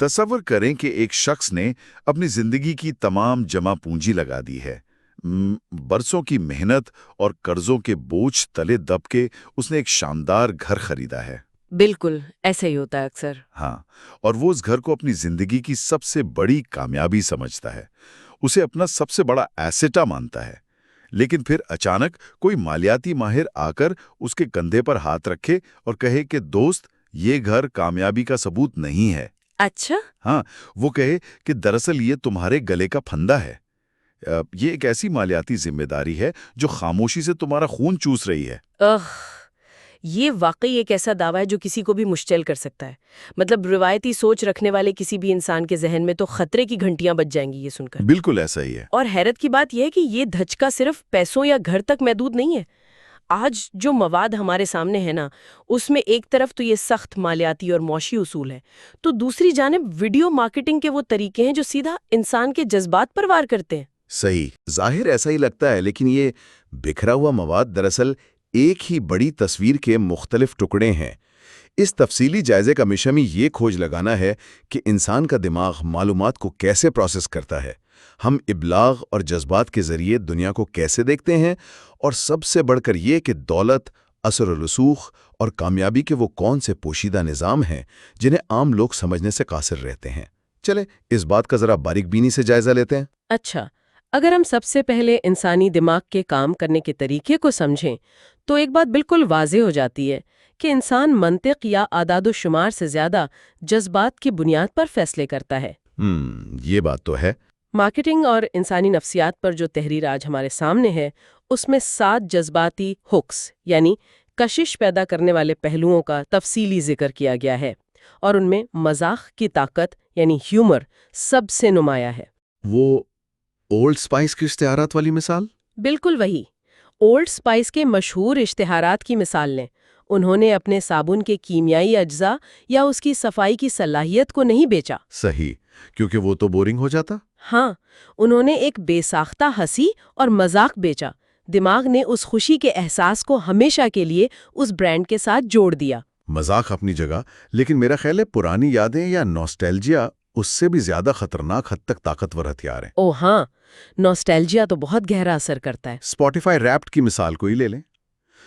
تصور کریں کہ ایک شخص نے اپنی زندگی کی تمام جمع پونجی لگا دی ہے، برسوں کی محنت اور قرضوں کے بوجھ تلے دب کے اس نے ایک شاندار گھر خریدا ہے۔ بالکل ایسا ہی ہوتا ہے اکثر۔ ہاں، اور وہ اس گھر کو اپنی زندگی کی سب سے بڑی کامیابی سمجھتا ہے، اسے اپنا سب سے بڑا ایسیٹا مانتا ہے۔ لیکن پھر اچانک کوئی مالیاتی ماہر آ کر اس کے کندھے پر ہاتھ رکھے اور کہے کہ دوست، یہ گھر کامیابی کا ثبوت نہیں ہے۔ اچھا؟ ہاں، وہ کہے کہ دراصل یہ تمہارے گلے کا پھندا ہے۔ یہ ایک ایسی مالیاتی ذمہ داری ہے جو خاموشی سے تمہارا خون چوس رہی ہے۔ یہ واقعی ایک ایسا دعویٰ ہے جو کسی کو بھی مشتعل کر سکتا ہے۔ مطلب روایتی سوچ رکھنے والے کسی بھی انسان کے ذہن میں تو خطرے کی گھنٹیاں بج جائیں گی یہ سن کر۔ بالکل ایسا ہی ہے۔ اور حیرت کی بات یہ ہے کہ یہ دھچکا صرف پیسوں یا گھر تک محدود نہیں ہے۔ آج جو مواد ہمارے سامنے ہے نا، اس میں ایک طرف تو یہ سخت مالیاتی اور معاشی اصول ہے، تو دوسری جانب ویڈیو مارکیٹنگ کے وہ طریقے ہیں جو سیدھا انسان کے جذبات پر وار کرتے ہیں۔ صحیح، ظاہر ایسا ہی لگتا ہے، لیکن یہ بکھرا ہوا مواد دراصل ایک ہی بڑی تصویر کے مختلف ٹکڑے ہیں۔ اس تفصیلی جائزے کا مشن یہ کھوج لگانا ہے کہ انسان کا دماغ معلومات کو کیسے پروسیس کرتا ہے، ہم ابلاغ اور جذبات کے ذریعے دنیا کو کیسے دیکھتے ہیں، اور سب سے بڑھ کر یہ کہ دولت، اثر و رسوخ اور کامیابی کے وہ کون سے پوشیدہ نظام ہیں جنہیں عام لوگ سمجھنے سے قاصر رہتے ہیں۔ چلے اس بات کا ذرا باریک بینی سے جائزہ لیتے ہیں۔ اچھا، اگر ہم سب سے پہلے انسانی دماغ کے کام کرنے کے طریقے کو سمجھیں تو ایک بات بالکل واضح ہو جاتی ہے کہ انسان منطق یا اعداد و شمار سے زیادہ جذبات کی بنیاد پر فیصلے کرتا ہے۔ یہ بات تو ہے۔ مارکیٹنگ اور انسانی نفسیات پر جو تحریر آج ہمارے سامنے ہے، اس میں 7 جذباتی ہکس یعنی کشش پیدا کرنے والے پہلوؤں کا تفصیلی ذکر کیا گیا ہے، اور ان میں مذاق کی طاقت یعنی ہیومر سب سے نمایاں ہے۔ وہ اولڈ اسپائس کی اشتہارات والی مثال؟ بالکل وہی۔ اولڈ اسپائس کے مشہور اشتہارات کی مثال لیں۔ انہوں نے اپنے صابن کے کیمیائی اجزاء یا اس کی صفائی کی صلاحیت کو نہیں بیچا۔ صحیح، کیونکہ وہ تو بورنگ ہو جاتا۔ ہاں، انہوں نے ایک بے ساختہ ہنسی اور مذاق بیچا۔ دماغ نے اس خوشی کے احساس کو ہمیشہ کے لیے اس برانڈ کے ساتھ جوڑ دیا۔ مذاق اپنی جگہ، لیکن میرا خیال ہے پرانی یادیں یا نوسٹیلجیا اس سے بھی زیادہ خطرناک حد تک طاقتور ہتھیار ہیں۔ او ہاں، نوسٹیلجیا تو بہت گہرا اثر کرتا ہے۔ اسپوٹیفائی ریپڈ کی مثال کو ہی لے لیں۔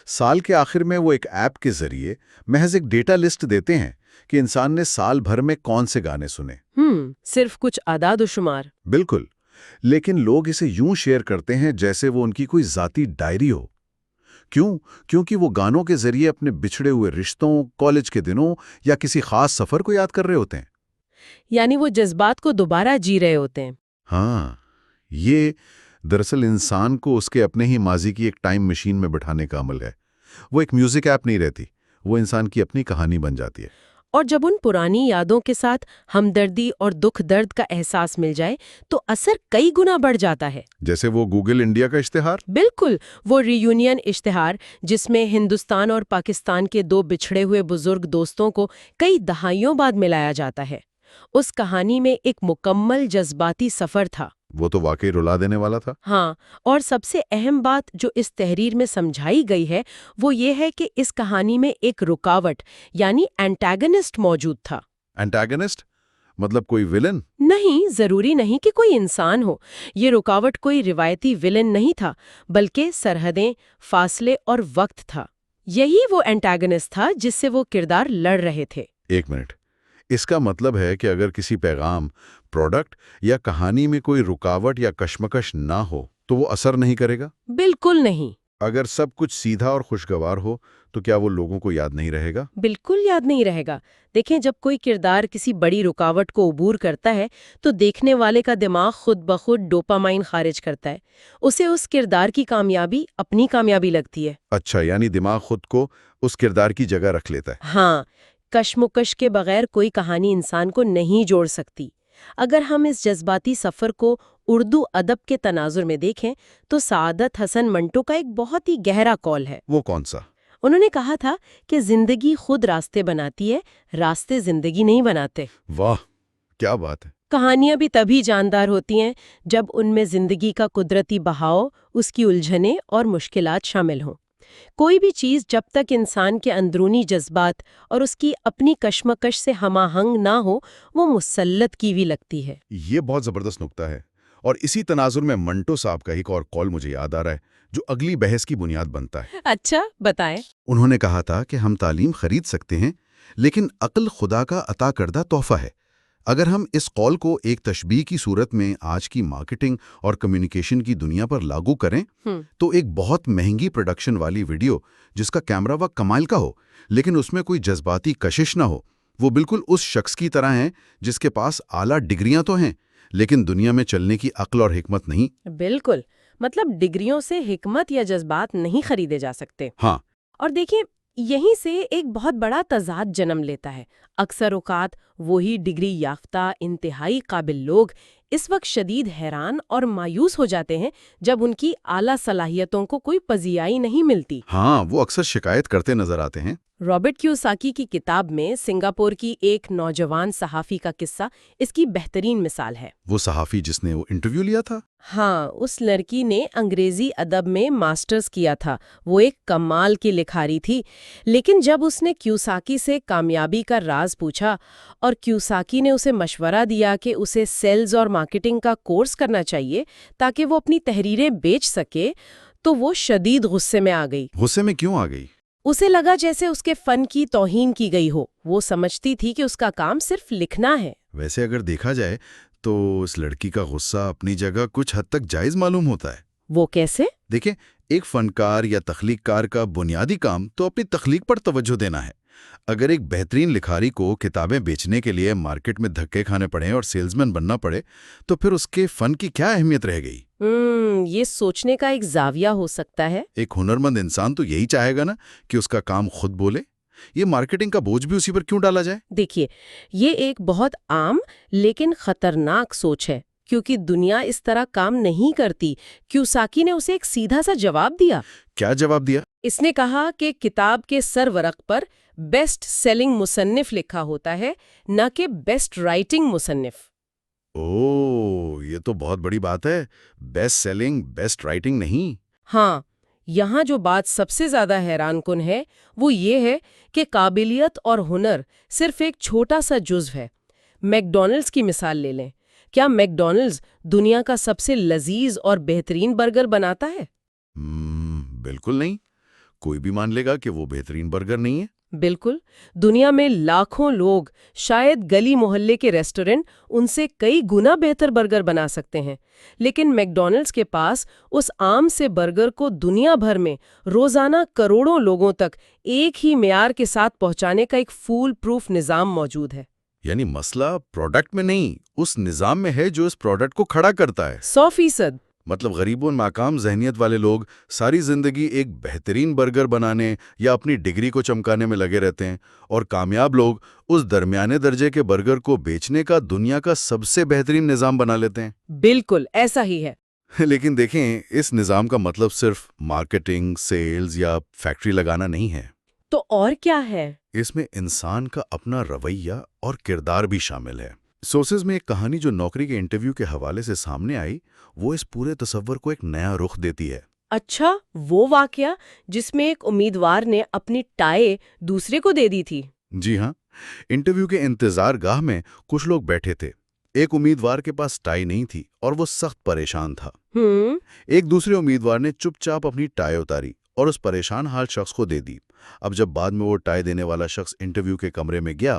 سال کے آخر میں وہ ایک ایپ کے ذریعے محض ایک ڈیٹا لسٹ دیتے ہیں کہ انسان نے سال بھر میں کون سے گانے سنے۔ صرف کچھ اعداد و شمار۔ بالکل، لیکن لوگ اسے یوں شیئر کرتے ہیں جیسے وہ ان کی کوئی ذاتی ڈائری ہو۔ کیوں؟ کیونکہ وہ گانوں کے ذریعے اپنے بچھڑے ہوئے رشتوں، کالج کے دنوں یا کسی خاص سفر کو یاد کر رہے ہوتے ہیں۔ یعنی وہ جذبات کو دوبارہ جی رہے ہوتے ہیں۔ ہاں، یہ دراصل انسان کو اس کے اپنے ہی ماضی کی ایک ٹائم مشین میں بٹھانے کا عمل ہے۔ وہ ایک میوزک ایپ نہیں رہتی، وہ انسان کی اپنی کہانی بن جاتی ہے۔ اور جب ان پرانی یادوں کے ساتھ ہمدردی اور دکھ درد کا احساس مل جائے تو اثر کئی گنا بڑھ جاتا ہے۔ جیسے وہ گوگل انڈیا کا اشتہار۔ بالکل، وہ ری یونین اشتہار جس میں ہندوستان اور پاکستان کے 2 بچھڑے ہوئے بزرگ دوستوں کو کئی دہائیوں بعد ملایا جاتا ہے۔ اس کہانی میں ایک مکمل جذباتی سفر تھا۔ وہ تو واقعی رلا دینے والا تھا۔ ہاں، اور سب سے اہم بات جو اس تحریر میں سمجھائی گئی ہے وہ یہ ہے کہ اس کہانی میں ایک رکاوٹ یعنی اینٹاگنسٹ موجود تھا۔ اینٹاگنسٹ مطلب کوئی ولن؟ نہیں، ضروری نہیں کہ کوئی انسان ہو۔ یہ رکاوٹ کوئی روایتی ولن نہیں تھا، بلکہ سرحدیں، فاصلے اور وقت تھا۔ یہی وہ اینٹاگنسٹ تھا جس سے وہ کردار لڑ رہے تھے۔ ایک منٹ، اس کا مطلب ہے کہ اگر کسی پیغام، پروڈکٹ یا کہانی میں کوئی رکاوٹ یا کشمکش نہ ہو تو وہ اثر نہیں کرے گا؟ بالکل نہیں۔ اگر سب کچھ سیدھا اور خوشگوار ہو تو کیا وہ لوگوں کو یاد نہیں رہے گا؟ بالکل یاد نہیں رہے گا۔ دیکھیں، جب کوئی کردار کسی بڑی رکاوٹ کو عبور کرتا ہے تو دیکھنے والے کا دماغ خود بخود ڈوپامائن خارج کرتا ہے۔ اسے اس کردار کی کامیابی اپنی کامیابی لگتی ہے۔ اچھا، یعنی دماغ خود کو اس کردار کی جگہ رکھ لیتا ہے۔ ہاں، کشمکش کے بغیر کوئی کہانی انسان کو نہیں جوڑ سکتی۔ اگر ہم اس جذباتی سفر کو اردو ادب کے تناظر میں دیکھیں تو سعادت حسن منٹو کا ایک بہت ہی گہرا قول ہے۔ وہ کون سا؟ انہوں نے کہا تھا کہ زندگی خود راستے بناتی ہے، راستے زندگی نہیں بناتے۔ واہ، کیا بات ہے! کہانیاں بھی تبھی جاندار ہوتی ہیں جب ان میں زندگی کا قدرتی بہاؤ، اس کی الجھنیں اور مشکلات شامل ہوں۔ کوئی بھی چیز جب تک انسان کے اندرونی جذبات اور اس کی اپنی کشمکش سے ہم آہنگ نہ ہو وہ مسلط کی بھی لگتی ہے۔ یہ بہت زبردست نکتہ ہے، اور اسی تناظر میں منٹو صاحب کا ایک اور قول مجھے یاد آ رہا ہے جو اگلی بحث کی بنیاد بنتا ہے۔ اچھا بتائیں۔ انہوں نے کہا تھا کہ ہم تعلیم خرید سکتے ہیں، لیکن عقل خدا کا عطا کردہ تحفہ ہے۔ اگر ہم اس قول کو ایک تشبیہ کی صورت میں آج کی مارکیٹنگ اور کمیونیکیشن کی دنیا پر لاگو کریں تو ایک بہت مہنگی پروڈکشن والی ویڈیو جس کا کیمرہ ورک کمال کا ہو لیکن اس میں کوئی جذباتی کشش نہ ہو، وہ بالکل اس شخص کی طرح ہیں جس کے پاس اعلیٰ ڈگریاں تو ہیں لیکن دنیا میں چلنے کی عقل اور حکمت نہیں۔ بالکل، مطلب ڈگریوں سے حکمت یا جذبات نہیں خریدے جا سکتے۔ ہاں، اور دیکھیں یہیں سے ایک بہت بڑا تضاد جنم لیتا ہے۔ اکثر اوقات وہی ڈگری یافتہ انتہائی قابل لوگ اس وقت شدید حیران اور مایوس ہو جاتے ہیں جب ان کی اعلیٰ صلاحیتوں کو کوئی پذیرائی نہیں ملتی۔ ہاں، وہ اکثر شکایت کرتے نظر آتے ہیں۔ رابرٹ کیوساکی کی کتاب میں سنگاپور کی ایک نوجوان صحافی کا قصہ اس کی بہترین مثال ہے۔ وہ صحافی جس نے وہ انٹرویو لیا تھا؟ ہاں، اس لڑکی نے انگریزی ادب میں ماسٹرز کیا تھا، وہ ایک کمال کی لکھاری تھی، لیکن جب اس نے کیوساکی سے کامیابی کا راز پوچھا اور کیوساکی نے اسے مشورہ دیا کہ اسے سیلز اور مارکیٹنگ کا کورس کرنا چاہیے تاکہ وہ اپنی تحریریں بیچ سکے، تو وہ شدید غصے میں آ گئی۔ غصے میں کیوں آ گئی؟ اسے لگا جیسے اس کے فن کی توہین کی گئی ہو۔ وہ سمجھتی تھی کہ اس کا کام صرف لکھنا ہے۔ ویسے اگر دیکھا جائے تو اس لڑکی کا غصہ اپنی جگہ کچھ حد تک جائز معلوم ہوتا ہے۔ وہ کیسے؟ دیکھیں، ایک فنکار یا تخلیق کار کا بنیادی کام تو اپنی تخلیق پر توجہ دینا ہے۔ اگر ایک بہترین لکھاری کو کتابیں بیچنے کے لیے مارکیٹ میں دھکے کھانے پڑیں اور سیلزمین بننا پڑے تو پھر اس کے فن کی کیا اہمیت رہ گئی؟ یہ سوچنے کا ایک زاویہ ہو سکتا ہے۔ ایک ہنرمند انسان تو یہی چاہے گا نا کہ اس کا کام خود بولے۔ یہ مارکیٹنگ کا بوجھ بھی اسی پر کیوں ڈالا جائے؟ دیکھیے، یہ ایک بہت عام لیکن خطرناک سوچ ہے کیونکہ دنیا اس طرح کام نہیں کرتی۔ کیوساکی نے اسے ایک سیدھا سا جواب دیا۔ کیا جواب دیا؟ اس نے کہا کہ کتاب کے سر ورق پر بیسٹ سیلنگ مصنف لکھا ہوتا ہے، نہ کہ بیسٹ رائٹنگ مصنف۔ یہ تو بہت بڑی بات ہے۔ بیسٹ سیلنگ، بیسٹ رائٹنگ نہیں۔ ہاں، یہاں جو بات سب سے زیادہ حیران کن ہے وہ یہ ہے کہ قابلیت اور ہنر صرف ایک چھوٹا سا جزو ہے۔ میک ڈونلڈز کی مثال لے لیں۔ کیا میک ڈونلڈز دنیا کا سب سے لذیذ اور بہترین برگر بناتا ہے؟ بالکل نہیں۔ کوئی بھی مان لے گا کہ وہ بہترین برگر نہیں ہے۔ بالکل۔ دنیا میں لاکھوں لوگ، شاید گلی محلے کے ریسٹورنٹ ان سے کئی گنا بہتر برگر بنا سکتے ہیں، لیکن میک ڈونلڈز کے پاس اس عام سے برگر کو دنیا بھر میں روزانہ کروڑوں لوگوں تک ایک ہی معیار کے ساتھ پہنچانے کا ایک فول پروف نظام موجود ہے۔ یعنی مسئلہ پروڈکٹ میں نہیں، اس نظام میں ہے جو اس پروڈکٹ کو کھڑا کرتا ہے۔ 100%۔ مطلب غریب و ناکام ذہنیت والے لوگ ساری زندگی ایک بہترین برگر بنانے یا اپنی ڈگری کو چمکانے میں لگے رہتے ہیں، اور کامیاب لوگ اس درمیانے درجے کے برگر کو بیچنے کا دنیا کا سب سے بہترین نظام بنا لیتے ہیں۔ بالکل ایسا ہی ہے۔ لیکن دیکھیں، اس نظام کا مطلب صرف مارکیٹنگ، سیلز یا فیکٹری لگانا نہیں ہے۔ تو اور کیا ہے؟ اس میں انسان کا اپنا رویہ اور کردار بھی شامل ہے۔ سورسز میں ایک کہانی جو نوکری کے انٹرویو کے حوالے سے سامنے آئی، وہ اس پورے تصور کو ایک نیا رخ دیتی ہے۔ اچھا، وہ واقعہ جس میں ایک امیدوار نے اپنی ٹائی دوسرے کو دے دی تھی؟ جی ہاں، انٹرویو کے انتظار گاہ میں کچھ لوگ بیٹھے تھے۔ ایک امیدوار کے پاس ٹائی نہیں تھی اور وہ سخت پریشان تھا۔ ایک دوسرے امیدوار نے چپ چاپ اپنی ٹائی اتاری اور اس پریشان حال شخص کو دے دی۔ اب جب بعد میں وہ ٹائی دینے والا شخص انٹرویو کے کمرے میں گیا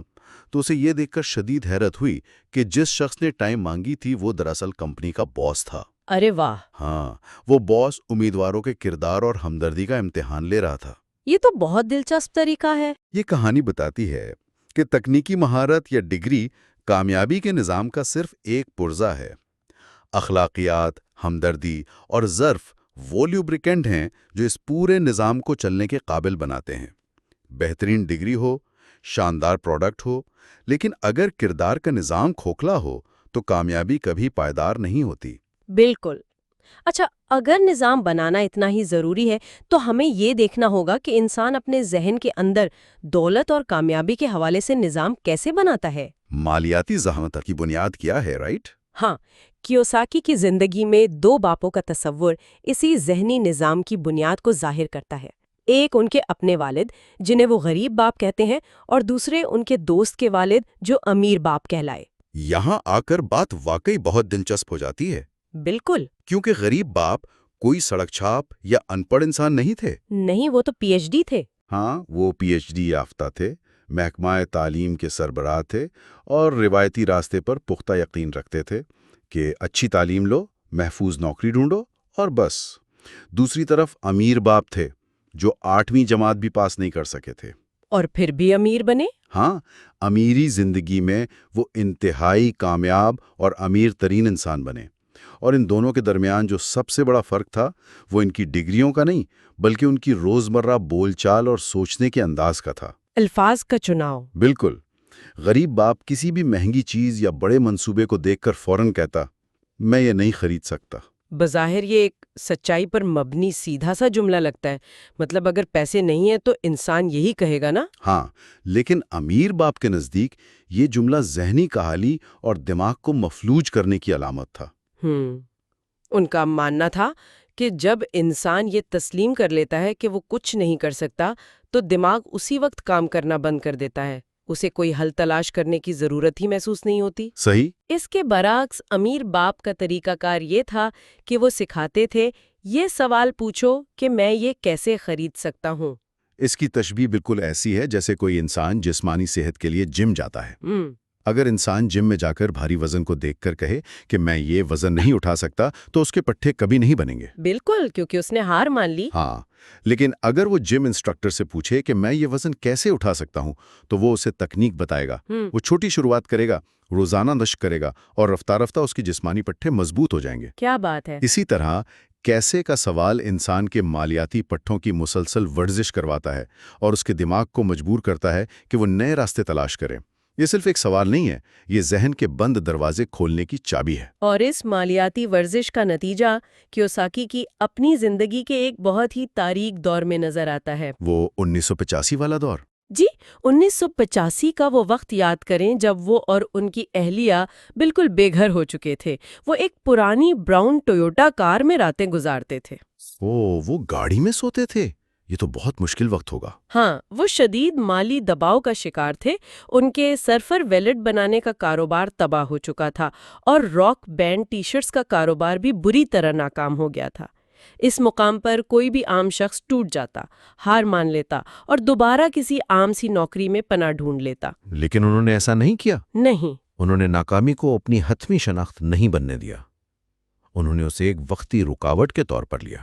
تو اسے یہ دیکھ کر شدید حیرت ہوئی کہ جس شخص نے ٹائی مانگی تھی وہ دراصل کمپنی کا باس تھا۔ ارے واہ! ہاں، وہ باس امیدواروں کے کردار اور ہمدردی کا امتحان لے رہا تھا۔ یہ تو بہت دلچسپ طریقہ ہے۔ یہ کہانی بتاتی ہے کہ تکنیکی مہارت یا ڈگری کامیابی کے نظام کا صرف ایک پرزہ ہے۔ اخلاقیات، ہمدردی اور ظرف وہ لیوبریکنٹ ہیں جو اس پورے نظام کو چلنے کے قابل بناتے ہیں۔ بہترین ڈگری ہو، شاندار پروڈکٹ ہو، لیکن اگر کردار کا نظام کھوکھلا ہو تو کامیابی کبھی پائیدار نہیں ہوتی۔ بالکل۔ اچھا، اگر نظام بنانا اتنا ہی ضروری ہے تو ہمیں یہ دیکھنا ہوگا کہ انسان اپنے ذہن کے اندر دولت اور کامیابی کے حوالے سے نظام کیسے بناتا ہے۔ مالیاتی ذہانت کی بنیاد کیا ہے، رائٹ؟ ہاں، کیوساکی کی زندگی میں 2 باپوں کا تصور اسی ذہنی نظام کی بنیاد کو ظاہر کرتا ہے۔ ایک ان کے اپنے والد جنہیں وہ غریب باپ کہتے ہیں، اور دوسرے ان کے دوست کے والد جو امیر باپ کہلائے۔ یہاں آ کر بات واقعی بہت دلچسپ ہو جاتی ہے، بالکل کیونکہ غریب باپ کوئی سڑک چھاپ یا ان پڑھ انسان نہیں تھے۔ نہیں، وہ تو پی ایچ ڈی تھے۔ ہاں، وہ پی ایچ ڈی یافتہ تھے، محکمہ تعلیم کے سربراہ تھے اور روایتی راستے پر پختہ یقین رکھتے تھے کہ اچھی تعلیم لو، محفوظ نوکری ڈھونڈو اور بس۔ دوسری طرف امیر باپ تھے جو 8ویں جماعت بھی پاس نہیں کر سکے تھے، اور پھر بھی امیر بنے۔ ہاں، امیری زندگی میں وہ انتہائی کامیاب اور امیر ترین انسان بنے۔ اور ان دونوں کے درمیان جو سب سے بڑا فرق تھا وہ ان کی ڈگریوں کا نہیں بلکہ ان کی روزمرہ بول چال اور سوچنے کے انداز کا تھا۔ الفاظ کا چناؤ۔ بالکل، غریب باپ کسی بھی مہنگی چیز یا بڑے منصوبے کو دیکھ کر فوراً کہتا، میں یہ نہیں خرید سکتا۔ بظاہر یہ ایک سچائی پر مبنی سیدھا سا جملہ لگتا ہے، مطلب اگر پیسے نہیں ہیں تو انسان یہی کہے گا نا۔ ہاں، لیکن امیر باپ کے نزدیک یہ جملہ ذہنی کاہلی اور دماغ کو مفلوج کرنے کی علامت تھا۔ ان کا ماننا تھا کہ جب انسان یہ تسلیم کر لیتا ہے کہ وہ کچھ نہیں کر سکتا تو دماغ اسی وقت کام کرنا بند کر دیتا ہے، اسے کوئی حل تلاش کرنے کی ضرورت ہی محسوس نہیں ہوتی۔ صحیح۔ اس کے برعکس امیر باپ کا طریقہ کار یہ تھا کہ وہ سکھاتے تھے، یہ سوال پوچھو کہ میں یہ کیسے خرید سکتا ہوں۔ اس کی تشبیہ بالکل ایسی ہے جیسے کوئی انسان جسمانی صحت کے لیے جم جاتا ہے۔ اگر انسان جم میں جا کر بھاری وزن کو دیکھ کر کہے کہ میں یہ وزن نہیں اٹھا سکتا تو اس کے پٹھے کبھی نہیں بنیں گے۔ بالکل، کیونکہ اس نے ہار مان لی۔ ہاں، لیکن اگر وہ جم انسٹرکٹر سے پوچھے کہ میں یہ وزن کیسے اٹھا سکتا ہوں تو وہ اسے تکنیک بتائے گا۔ وہ چھوٹی شروعات کرے گا، روزانہ مشق کرے گا اور رفتہ رفتہ اس کے جسمانی پٹھے مضبوط ہو جائیں گے۔ کیا بات ہے! اسی طرح کیسے کا سوال انسان کے مالیاتی پٹھوں کی مسلسل ورزش کرواتا ہے اور اس کے دماغ کو مجبور کرتا ہے کہ وہ نئے راستے تلاش کرے۔ یہ صرف ایک سوال نہیں ہے، یہ ذہن کے بند دروازے کھولنے کی چابی ہے۔ اور اس مالیاتی ورزش کا نتیجہ کیوساکی کی اپنی زندگی کے ایک بہت ہی تاریک دور میں نظر آتا ہے۔ وہ 1985 والا دور؟ جی، 1985 کا وہ وقت یاد کریں جب وہ اور ان کی اہلیہ بالکل بے گھر ہو چکے تھے۔ وہ ایک پرانی براؤن ٹویوٹا کار میں راتیں گزارتے تھے۔ وہ گاڑی میں سوتے تھے؟ یہ تو بہت مشکل وقت ہوگا۔ ہاں، وہ شدید مالی دباؤ کا شکار تھے۔ ان کے سرفر ویلٹ بنانے کا کاروبار تباہ ہو چکا تھا اور راک بینڈ ٹی شرٹس کا کاروبار بھی بری طرح ناکام ہو گیا تھا۔ اس مقام پر کوئی بھی عام شخص ٹوٹ جاتا، ہار مان لیتا اور دوبارہ کسی عام سی نوکری میں پناہ ڈھونڈ لیتا۔ لیکن انہوں نے ایسا نہیں کیا۔ نہیں، انہوں نے ناکامی کو اپنی حتمی شناخت نہیں بننے دیا، انہوں نے اسے ایک وقتی رکاوٹ کے طور پر لیا۔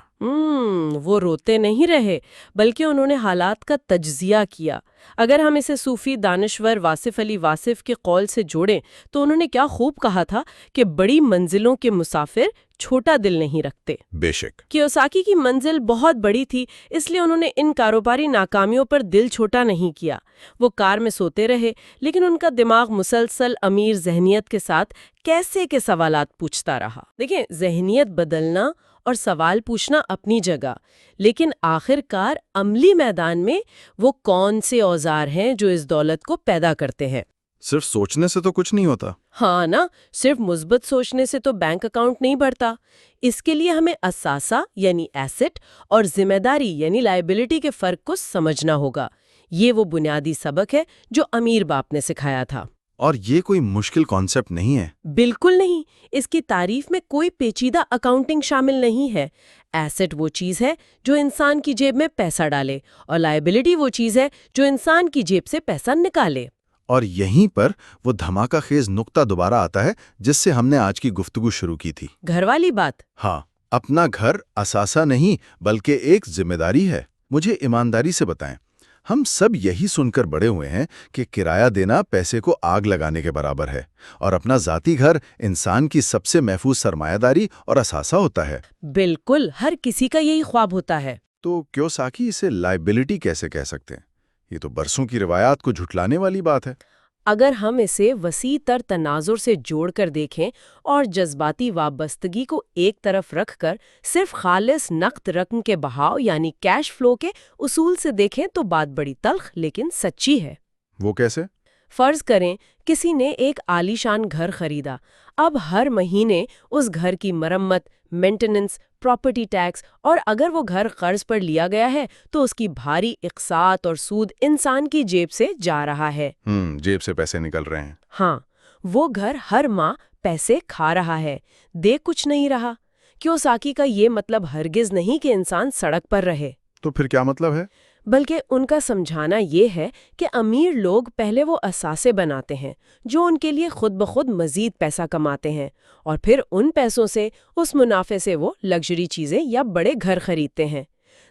وہ روتے نہیں رہے بلکہ انہوں نے حالات کا تجزیہ کیا۔ اگر ہم اسے صوفی دانشور واصف علی واصف کے قول سے جوڑیں تو انہوں نے کیا خوب کہا تھا کہ بڑی منزلوں کے مسافر چھوٹا دل نہیں رکھتے۔ بے شک۔ کیوساکی کی منزل بہت بڑی تھی، اس لیے انہوں نے ان کاروباری ناکامیوں پر دل چھوٹا نہیں کیا۔ وہ کار میں سوتے رہے لیکن ان کا دماغ مسلسل امیر ذہنیت کے ساتھ کیسے کے سوالات پوچھتا رہا۔ دیکھیں، ذہنیت بدلنا اور سوال پوچھنا اپنی جگہ، لیکن آخر کار عملی میدان میں وہ کون سے اوزار ہیں جو اس دولت کو پیدا کرتے ہیں؟ صرف سوچنے سے تو کچھ نہیں ہوتا۔ ہاں نا، صرف مثبت سوچنے سے تو بینک اکاؤنٹ نہیں بڑھتا۔ اس کے لیے ہمیں اثاثہ یعنی ایسٹ اور ذمہ داری یعنی لائبلٹی کے فرق کو سمجھنا ہوگا۔ یہ وہ بنیادی سبق ہے جو امیر باپ نے سکھایا تھا۔ اور یہ کوئی مشکل کانسیپٹ نہیں ہے۔ بالکل نہیں، اس کی تعریف میں کوئی پیچیدہ اکاؤنٹنگ شامل نہیں ہے۔ ایسٹ وہ چیز ہے جو انسان کی جیب میں پیسہ ڈالے اور لائبلٹی وہ چیز ہے جو انسان کی جیب سے پیسہ نکالے۔ اور یہیں پر وہ دھماکہ خیز نقطہ دوبارہ آتا ہے جس سے ہم نے آج کی گفتگو شروع کی تھی۔ گھر والی بات۔ ہاں، اپنا گھر اثاثہ نہیں بلکہ ایک ذمہ داری ہے۔ مجھے ایمانداری سے بتائیں، ہم سب یہی سن کر بڑے ہوئے ہیں کہ کرایہ دینا پیسے کو آگ لگانے کے برابر ہے اور اپنا ذاتی گھر انسان کی سب سے محفوظ سرمایہ داری اور اثاثہ ہوتا ہے۔ بالکل، ہر کسی کا یہی خواب ہوتا ہے۔ تو کیوساکی اسے لائبلٹی کیسے کہہ سکتے ہیں؟ یہ تو برسوں کی روایات کو جھٹلانے والی بات ہے۔ اگر ہم اسے وسیع تر تناظر سے جوڑ کر دیکھیں اور جذباتی وابستگی کو ایک طرف رکھ کر صرف خالص نقد رقم کے بہاؤ یعنی کیش فلو کے اصول سے دیکھیں تو بات بڑی تلخ لیکن سچی ہے۔ وہ کیسے؟ فرض کریں کسی نے ایک عالیشان گھر خریدا، اب ہر مہینے اس گھر کی مرمت، مینٹیننس، پراپرٹی ٹیکس، اور اگر وہ گھر قرض پر لیا گیا ہے تو اس کی بھاری اقساط اور سود انسان کی جیب سے جا رہا ہے۔ جیب سے پیسے نکل رہے ہیں۔ ہاں، وہ گھر ہر ماہ پیسے کھا رہا ہے، دے کچھ نہیں رہا۔ کیوساکی کا یہ مطلب ہرگز نہیں کہ انسان سڑک پر رہے، تو پھر کیا مطلب ہے؟ بلکہ ان کا سمجھانا یہ ہے کہ امیر لوگ پہلے وہ اثاثے بناتے ہیں جو ان کے لیے خود بخود مزید پیسہ کماتے ہیں، اور پھر ان پیسوں سے، اس منافع سے وہ لگژری چیزیں یا بڑے گھر خریدتے ہیں۔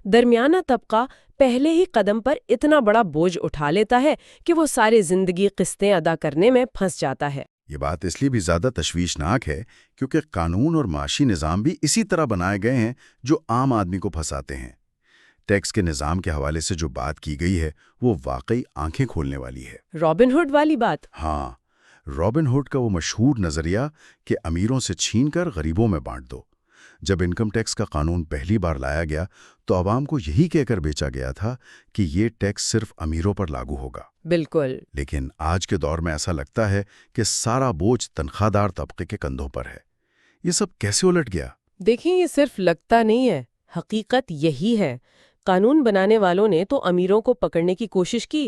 درمیانہ طبقہ پہلے ہی قدم پر اتنا بڑا بوجھ اٹھا لیتا ہے کہ وہ ساری زندگی قسطیں ادا کرنے میں پھنس جاتا ہے۔ یہ بات اس لیے بھی زیادہ تشویشناک ہے کیونکہ قانون اور معاشی نظام بھی اسی طرح بنائے گئے ہیں جو عام آدمی کو پھنساتے ہیں۔ ٹیکس کے نظام کے حوالے سے جو بات کی گئی ہے وہ واقعی آنکھیں کھولنے والی ہے۔ رابن ہوڈ والی بات؟ ہاں، رابن ہوڈ کا وہ مشہور نظریہ کہ امیروں سے چھین کر غریبوں میں بانٹ دو۔ جب انکم ٹیکس کا قانون پہلی بار لایا گیا تو عوام کو یہی کہہ کر بیچا گیا تھا کہ یہ ٹیکس صرف امیروں پر لاگو ہوگا۔ بالکل۔ لیکن آج کے دور میں ایسا لگتا ہے کہ سارا بوجھ تنخواہ دار طبقے کے کندھوں پر ہے۔ یہ سب کیسے الٹ گیا؟ دیکھیں، یہ صرف لگتا نہیں ہے، حقیقت یہی ہے۔ قانون بنانے والوں نے تو امیروں کو پکڑنے کی کوشش کی،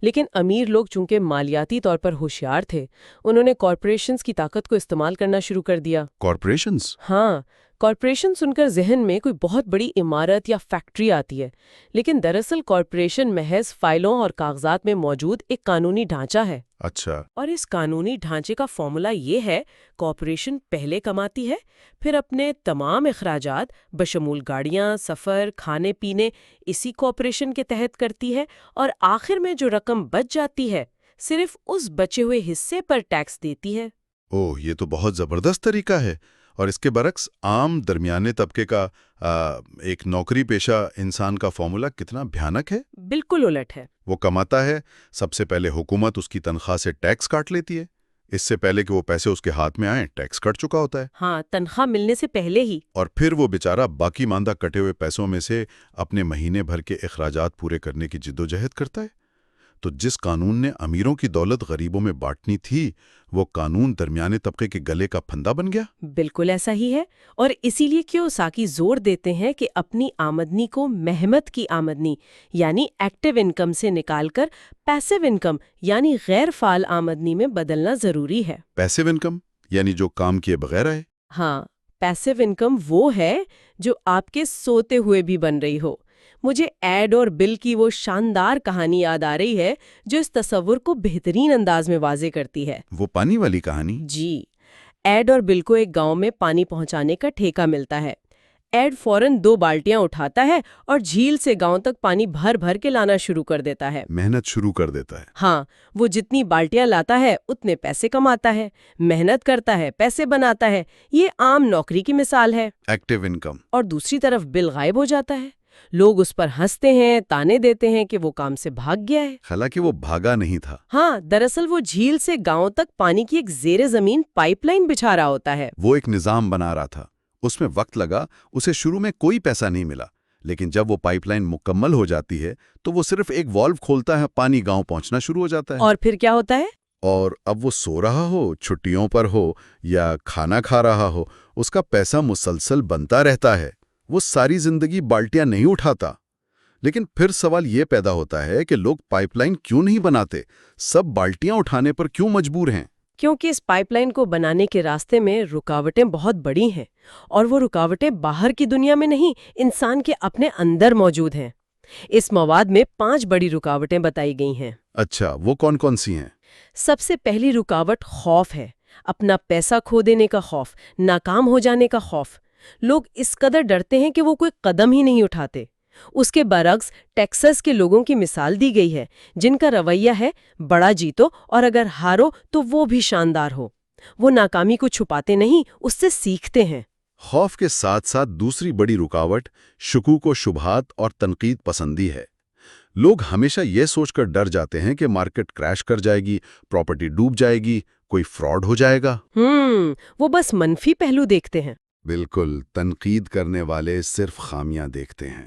لیکن امیر لوگ چونکہ مالیاتی طور پر ہوشیار تھے، انہوں نے کارپوریشنز کی طاقت کو استعمال کرنا شروع کر دیا۔ کارپوریشنز؟ ہاں، کارپوریشن سن کر ذہن میں کوئی بہت بڑی عمارت یا فیکٹری آتی ہے، لیکن دراصل کارپوریشن محض فائلوں اور کاغذات میں موجود ایک قانونی ڈھانچہ ہے۔ اچھا۔ اور اس قانونی ڈھانچے کا فارمولا یہ ہے، کارپوریشن پہلے کماتی ہے، پھر اپنے تمام اخراجات بشمول گاڑیاں، سفر، کھانے پینے اسی کارپوریشن کے تحت کرتی ہے، اور آخر میں جو رقم بچ جاتی ہے صرف اس بچے ہوئے حصے پر ٹیکس دیتی ہے۔ اوہ، یہ تو بہت زبردست طریقہ ہے۔ اور اس کے برعکس عام درمیانے طبقے کا ایک نوکری پیشہ انسان کا فارمولا کتنا بھیانک ہے۔ بالکل الٹ ہے۔ وہ کماتا ہے، سب سے پہلے حکومت اس کی تنخواہ سے ٹیکس کاٹ لیتی ہے، اس سے پہلے کہ وہ پیسے اس کے ہاتھ میں آئیں ٹیکس کٹ چکا ہوتا ہے۔ ہاں، تنخواہ ملنے سے پہلے ہی۔ اور پھر وہ بیچارہ باقی ماندہ کٹے ہوئے پیسوں میں سے اپنے مہینے بھر کے اخراجات پورے کرنے کی جدوجہد کرتا ہے۔ تو جس قانون نے امیروں کی دولت غریبوں میں بانٹنی تھی، وہ قانون درمیانے طبقے کے گلے کا پھندا بن گیا۔ بالکل ایسا ہی ہے، اور اسی لیے کیوساکی زور دیتے ہیں کہ اپنی آمدنی کو محنت کی آمدنی یعنی ایکٹیو انکم سے نکال کر پیسیو انکم یعنی غیر فعال آمدنی میں بدلنا ضروری ہے۔ پیسیو انکم یعنی جو کام کیے بغیر آئے؟ ہاں، پیسیو انکم وہ ہے جو آپ کے سوتے ہوئے بھی بن رہی ہو۔ مجھے ایڈ اور بل کی وہ شاندار کہانی یاد آ رہی ہے جو اس تصور کو بہترین انداز میں واضح کرتی ہے۔ وہ پانی والی کہانی؟ جی، ایڈ اور بل کو ایک گاؤں میں پانی پہنچانے کا ٹھیکہ ملتا ہے۔ ایڈ فوراً 2 بالٹیاں اٹھاتا ہے اور جھیل سے گاؤں تک پانی بھر بھر کے لانا شروع کر دیتا ہے۔ محنت شروع کر دیتا ہے۔ ہاں، وہ جتنی بالٹیاں لاتا ہے اتنے پیسے کماتا ہے، محنت کرتا ہے، پیسے بناتا ہے۔ یہ عام نوکری کی مثال ہے۔ Active income. اور دوسری طرف بل غائب ہو جاتا ہے، لوگ اس پر ہنستے ہیں، تانے دیتے ہیں کہ وہ کام سے بھاگ گیا ہے۔ حالانکہ وہ بھاگا نہیں تھا۔ ہاں، دراصل وہ جھیل سے گاؤں تک پانی کی ایک زیر زمین پائپ لائن بچھا رہا ہوتا ہے۔ وہ ایک نظام بنا رہا تھا، اس میں وقت لگا، اسے شروع میں کوئی پیسہ نہیں ملا، لیکن جب وہ پائپ لائن مکمل ہو جاتی ہے تو وہ صرف ایک والو کھولتا ہے، پانی گاؤں پہنچنا شروع ہو جاتا ہے۔ اور پھر کیا ہوتا ہے؟ اور اب وہ سو رہا ہو، چھٹیوں پر ہو یا کھانا کھا رہا ہو، اس کا پیسہ مسلسل بنتا رہتا ہے۔ وہ ساری زندگی بالٹیاں نہیں اٹھاتا۔ لیکن پھر سوال یہ پیدا ہوتا ہے کہ لوگ پائپ لائن کیوں نہیں بناتے؟ سب بالٹیاں اٹھانے پر کیوں مجبور ہیں؟ کیونکہ اس پائپ لائن کو بنانے کے راستے میں رکاوٹیں بہت بڑی ہیں، اور وہ رکاوٹیں باہر کی دنیا میں نہیں، انسان کے اپنے اندر موجود ہیں۔ اس مواد میں 5 بڑی رکاوٹیں بتائی گئی ہیں۔ اچھا، وہ کون کون سی ہیں؟ سب سے پہلی رکاوٹ خوف ہے، اپنا پیسہ کھو دینے کا خوف، ناکام ہو جانے کا خوف۔ لوگ اس قدر ڈرتے ہیں کہ وہ کوئی قدم ہی نہیں اٹھاتے۔ اس کے برعکس ٹیکساس کے لوگوں کی مثال دی گئی ہے، جن کا رویہ ہے بڑا جیتو اور اگر ہارو تو وہ بھی شاندار ہو۔ وہ ناکامی کو چھپاتے نہیں، اس سے سیکھتے ہیں۔ خوف کے ساتھ ساتھ دوسری بڑی رکاوٹ شکوک و شبہات اور تنقید پسندی ہے۔ لوگ ہمیشہ یہ سوچ کر ڈر جاتے ہیں کہ مارکیٹ کریش کر جائے گی، پراپرٹی ڈوب جائے گی، کوئی فراڈ ہو جائے گا۔ وہ بس منفی پہلو دیکھتے ہیں۔ بالکل، تنقید کرنے والے صرف خامیاں دیکھتے ہیں،